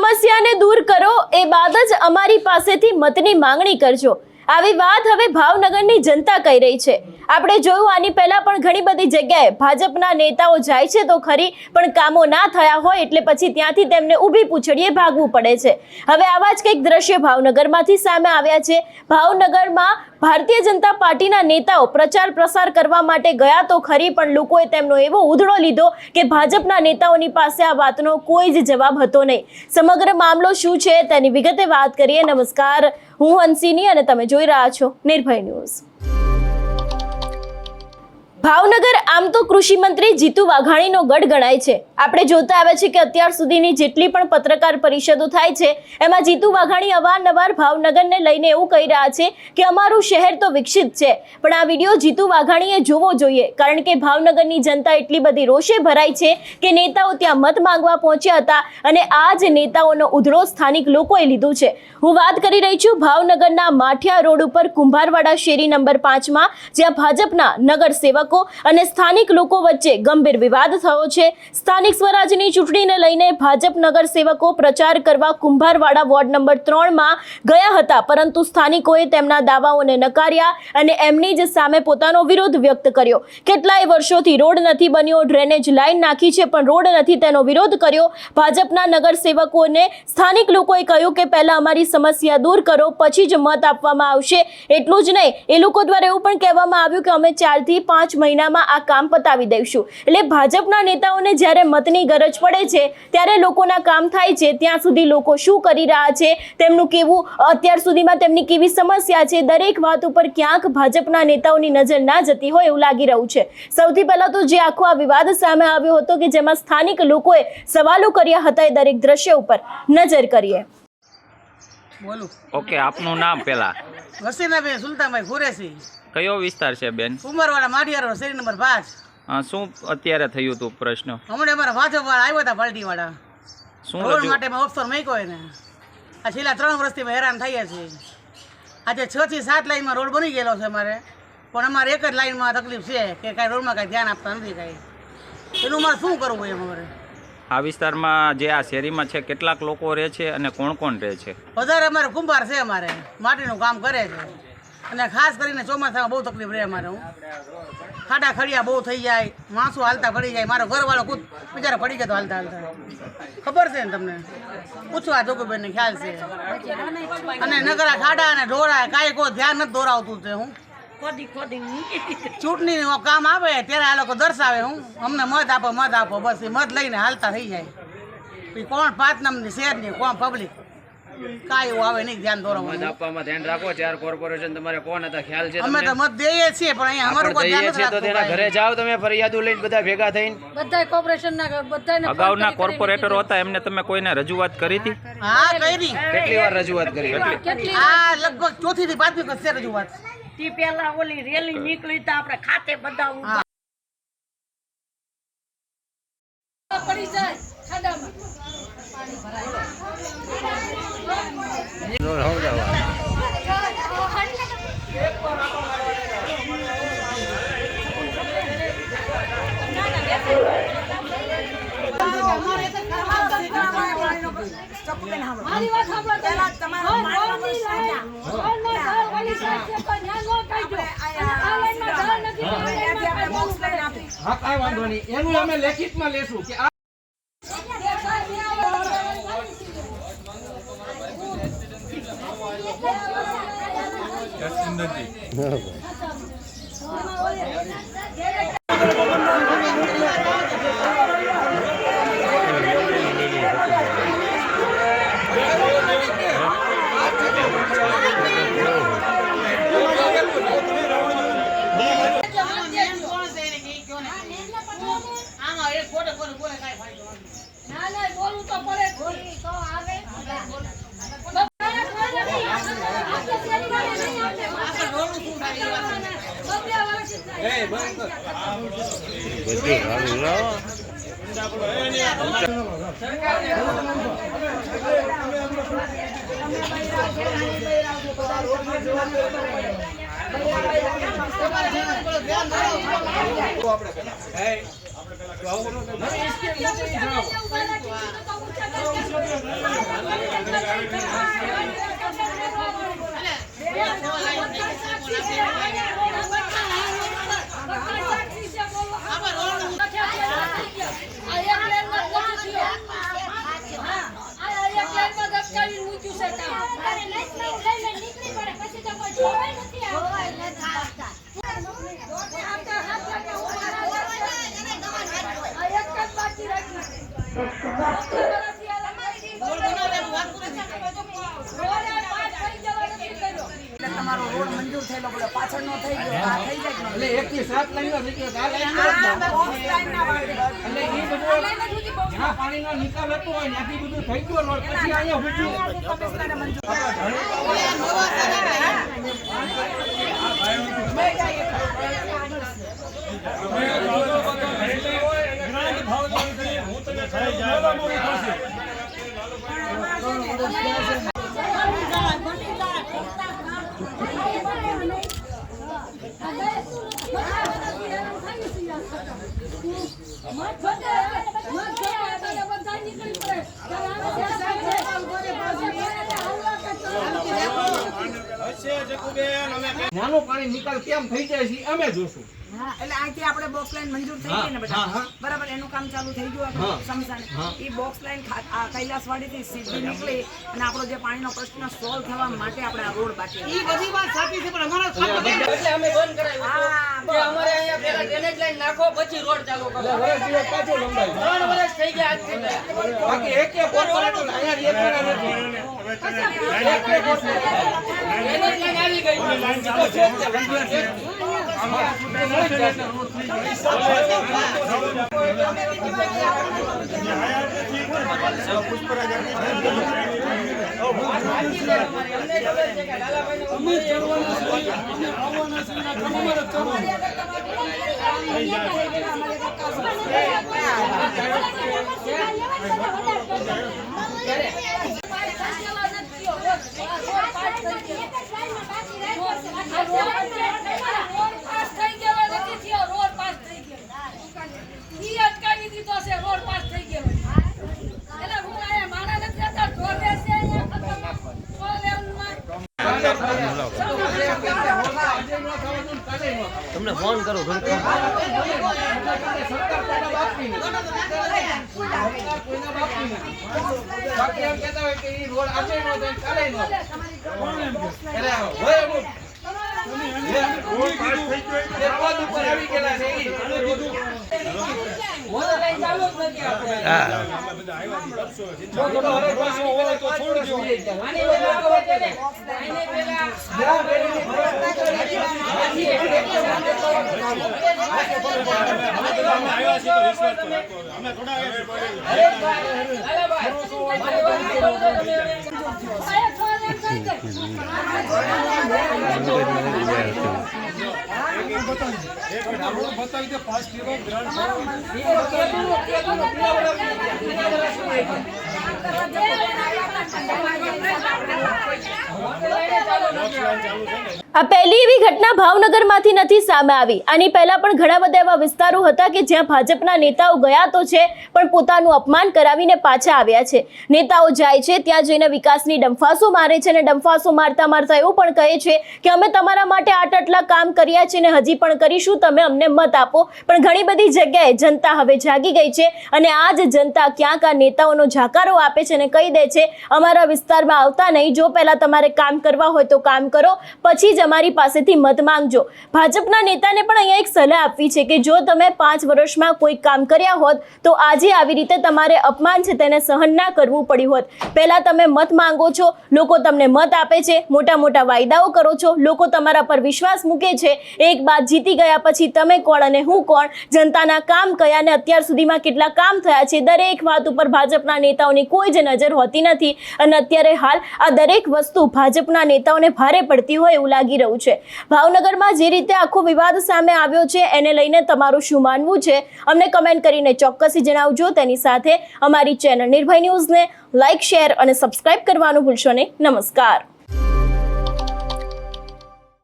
સમસ્યાને દૂર કરો એ બાદ જ અમારી પાસેથી મતની માંગણી કરજો। આવી વાત હવે ભાવનગરની જનતા કહી રહી છે। આપણે જોયું આની પહેલા પણ ઘણી બધી જગ્યાએ ભાજપના નેતાઓ જાય છે તો ખરી, પણ કામો ના થયા હોય એટલે પછી ત્યાંથી તેમને ઊભી પૂંછડીએ ભાગવું પડે છે। હવે આવા જ કંઈક દ્રશ્ય ભાવનગરમાંથી સામે આવ્યા છે। ભાવનગરમાં ભારતીય જનતા પાર્ટીના નેતાઓ પ્રચાર પ્રસાર કરવા માટે ગયા તો ખરી, પણ લોકોએ તેમનો એવો ઉધડો લીધો કે ભાજપના નેતાઓની પાસે આ વાતનો કોઈ જ જવાબ હતો નહીં। સમગ્ર મામલો શું છે તેની વિગતે વાત કરીએ। નમસ્કાર, હું હંસિની અને તમે જોઈ રહ્યા છો નિર્ભય ન્યૂઝ। ભાવનગર આમ તો કૃષિ મંત્રી જીતુ વાઘાણીનો ગઢ ગણાય છે। આપણે જોતા આવ્યા છે કે અત્યાર સુધીની જેટલી પણ પત્રકાર પરિષદો થાય છે એમાં જીતુ વાઘાણી અવારનવાર ભાવનગરને લઈને એવું કહી રહ્યા છે કે અમારું શહેર તો વિકસિત છે, પણ આ વિડીયો જીતુ વાઘાણીએ જોવો જોઈએ, કારણ કે ભાવનગરની જનતા એટલી બધી રોષે ભરાઈ છે કે નેતાઓ ત્યાં મત માંગવા પહોંચ્યા હતા અને આ જ નેતાઓનો ઉધડો સ્થાનિક લોકોએ લીધું છે। હું વાત કરી રહી છું ભાવનગરના માઠિયા રોડ ઉપર કુંભારવાડા શેરી નંબર 5માં, જ્યાં ભાજપના નગર સેવક અને સ્થાનિક લોકો વચ્ચે ગંભીર વિવાદ થયો છે। સ્થાનિક સ્વરાજની ચૂંટણીને લઈને ભાજપ નગર સેવકો પ્રચાર કરવા કુંભારવાડા વોર્ડ નંબર 3માં ગયા હતા, પરંતુ સ્થાનિકોએ તેમના દાવાઓને નકાર્યા અને એમની જ સામે પોતાનો વિરોધ વ્યક્ત કર્યો। કેટલાય વર્ષોથી રોડ નથી બન્યો, ડ્રેનેજ લાઈન નાખી છે પણ રોડ નથી, તેનો વિરોધ કર્યો। ભાજપના નગર સેવકોને સ્થાનિક લોકોએ કહ્યું કે પહેલા અમારી સમસ્યા દૂર કરો, પછી જ મત આપવામાં આવશે। એટલું જ નહીં, એ લોકો દ્વારા એવું પણ કહેવામાં આવ્યું કે અમે 4 થી 5 મહિનામાં આ કામ પતાવી દઈશું। એટલે ભાજપના નેતાઓને જ્યારે મતની ગરજ પડે છે ત્યારે લોકોના કામ થાય છે। ત્યાં સુધી લોકો શું કરી રહ્યા છે, તેમનું કેવું અત્યાર સુધીમાં તેમની કેવી સમસ્યા છે, દરેક વાત ઉપર ક્યાંક ભાજપના નેતાઓની નજર ના જતી હોય એવું લાગી રહ્યું છે। સૌથી પહેલા તો જે આખો આ વિવાદ સામે આવ્યો હતો કે જેમાં સ્થાનિક લોકોએ સવાલો કર્યા હતા, એ દરેક દ્રશ્ય ઉપર નજર કરીએ। બોલું ઓકે, આપનું નામ પહેલા? વસીનાબેન સુલતાનભાઈ કુરેશી। કયો વિસ્તાર છે બેન? કુંભારવાડા માઠિયા રોડ શેરી નંબર 5। શું અત્યારે થયું હતું પ્રશ્ન? હમણાં અમારા ભાજપ વાળા આવ્યા હતા, પાર્ટી વાળા। શું રોડ માટે ઓપ્શન મૂક્યો એને। આ છેલ્લા 3 વર્ષથી હેરાન થયા છીએ। આજે 6 થી 7 લાઈનમાં રોડ બની ગયેલો છે અમારે, પણ અમારે એક જ લાઈનમાં તકલીફ છે કે કાંઈ રોડમાં કાંઈ ધ્યાન આપતા નથી કાંઈ। એનું મારે શું કરવું એમ અમારે? આ વિસ્તારમાં જે આ શેરીમાં છે કેટલાક લોકો રહે છે અને કોણ કોણ રહે છે? વધારે અમારે કુંભાર છે, અમારે માટીનું કામ કરે છે અને ખાસ કરીને ચોમાસામાં બહુ તકલીફ રહે અમારે। ખાડા ખડિયા બહુ થઈ જાય, માણસો હાલતા પડી જાય। મારો ઘરવાળો ખુદ બિચારા પડી ગયો હાલતા હાલતા, ખબર છે ને તમને? પૂછવા જોગુબેનને ખ્યાલ છે। અને નગરા ખાડા અને ઢોળા કાંઈ કોઈ ધ્યાન નથી દોરાવતું છે। હું ચૂંટણીનું કામ આવે ત્યારે આ લોકો દર્શાવે અમને મત આપો, બસ એ મત લઈને હાલતા થઈ જાય। કોણ 5 નંબરની શહેરની, કોણ પબ્લિક, કાંઈ એવું આવે નહીં ધ્યાન દોરાવવાનું। મત આપવામાં ધ્યાન રાખો। 4 કોર્પોરેશન તમારે કોણ હતા ખ્યાલ છે? અમે તો મત દઈએ છીએ પણ અહીંયા અમારું કોઈ ધ્યાન નથી તો તેના ઘરે જાઓ તમે ફરિયાદો લઈને બધા ભેગા થઈને। બધા કોર્પોરેશનના બધાને અગાઉના કોર્પોરેટરો હતા એમને તમે કોઈને રજૂઆત કરી હતી? હા, કરી। કેટલી વાર રજૂઆત કરી? આ લગભગ 4 થી 5 વખત છે રજૂઆત। તી પહેલા ઓલી રેલી નીકળી તો આપણે ખાતે બધા પડી જાય ખાડામાં પાણી મારી વાત સાંભળો, પહેલા તમારો હા, કાંઈ વાંધો નહીં, એનું અમે લેખિતમાં લેશું કે બોલવું તો પડે તો આવે આપણે તમારો રોડ મંજૂર થયેલો બોલો પાછળનો થઈ ગયો આ થઈ જાય એટલે 1 થી 7 લાઈનનો થઈ ગયો. આ લાઈન એટલે ઈ બધું જ્યાં પાણીનો નિકાલ હતો હોય ત્યાંથી બધું થઈ ગયો રોડ. પછી અહીંયા નાનો પાણી નિકાલ કેમ થઈ જાય છે અમે જોશું. એટલે અહીંથી આપણે બોક્સ લાઈન મંજૂર થઈ ગઈ ને બધા બરાબર એનું કામ ચાલુ થઈ ગયું આપણે સમસાને એ બોક્સ લાઈન આ કૈલાસવાડીથી સીધી નીકળી અને આપણો જે પાણીનો પ્રશ્ન સોલ્વ થવા માટે આપણે આ રોડ બાકી ઈ બધી વાત સાચી છે પણ અમારો ખાતો એટલે અમે બંધ કરાવ્યું કે અમારે અહીંયા પહેલા ડ્રેનેજ લાઈન નાખો પછી રોડ ચાલુ કરો. વર્ષ દિવસ પાછો લંબાઈ 3 વર્ષ થઈ ગયા આજથી. બાકી એક કોર્પોરેટર અહીંયા એક નથી. ડ્રેનેજ લાઈન આવી ગઈ. તમને ફોન કરું બાકી એમ કહેતા હોય કે ઈ રોડ આજે નો થાય કાલે નો એટલે હોય એવું રોડ પાસ થઈ ગયો પદ ઉપર આવી ગયેલા છે ઈ મોટર લાઈન ચાલુ જ નથી આપણે. આની પહેલા ખબર છે ને આની પહેલા આ પહેલી એવી ઘટના ભાવનગરમાંથી નથી સામે આવી. આની પહેલા પણ ઘણા બધા એવા વિસ્તારો હતા કે જ્યાં ભાજપના નેતાઓ ગયા તો છે પણ પોતાનું અપમાન કરાવીને પાછા આવ્યા છે. નેતાઓ જાય છે ત્યાં જઈને વિકાસની ડંફાસો મારે છે અને ડંફાસો મારતા મારતા એવું પણ કહે છે કે અમે તમારા માટે આટલા કામ કર્યા છે ને હજી પણ કરીશું, તમે અમને મત આપો. પણ ઘણી બધી જગ્યાએ જનતા હવે જાગી ગઈ છે અને આ જ જનતા ક્યાંક આ નેતાઓનો જાકારો આપે છે અને કહી દે છે અમારા વિસ્તારમાં આવતા નહીં, જો પહેલા તમારે કામ કરવા હોય તો કામ કરો, પછી જ અમારી પાસેથી મત માંગજો. ભાજપના નેતાને પણ અહીંયા એક સલાહ આપવી છે કે જો તમે 5 વર્ષમાં કોઈ કામ કર્યા હોત તો આજે આવી રીતે તમારે અપમાન છે તેને સહન ના કરવું પડ્યું હોત. પહેલા તમે મત માંગો છો, લોકો તમને મત આપે છે, મોટા મોટા વાયદાઓ કરો છો, લોકો તમારા પર વિશ્વાસ મૂકે છે. એક બાદ જીતી ગયા પછી તમે કોણ અને હું કોણ, જનતાના કામ કયા અને અત્યાર સુધીમાં કેટલા કામ થયા છે, દરેક વાત ઉપર ભાજપના નેતાઓની કોઈ જ નજર હોતી નથી. અને અત્યારે હાલ આ દરેક વસ્તુ ભાજપના નેતાઓને ભારે પડતી હોય એવું લાગી રહ્યું છે. ભાવનગરમાં જે રીતે આખો વિવાદ સામે આવ્યો છે એને લઈને તમારું શું માનવું છે અમને કમેન્ટ કરીને ચોક્કસથી જણાવજો. તેની સાથે અમારી ચેનલ નિર્ભય ન્યૂઝને લાઇક, શેર અને સબસ્ક્રાઇબ કરવાનું ભૂલશો નહીં. નમસ્કાર.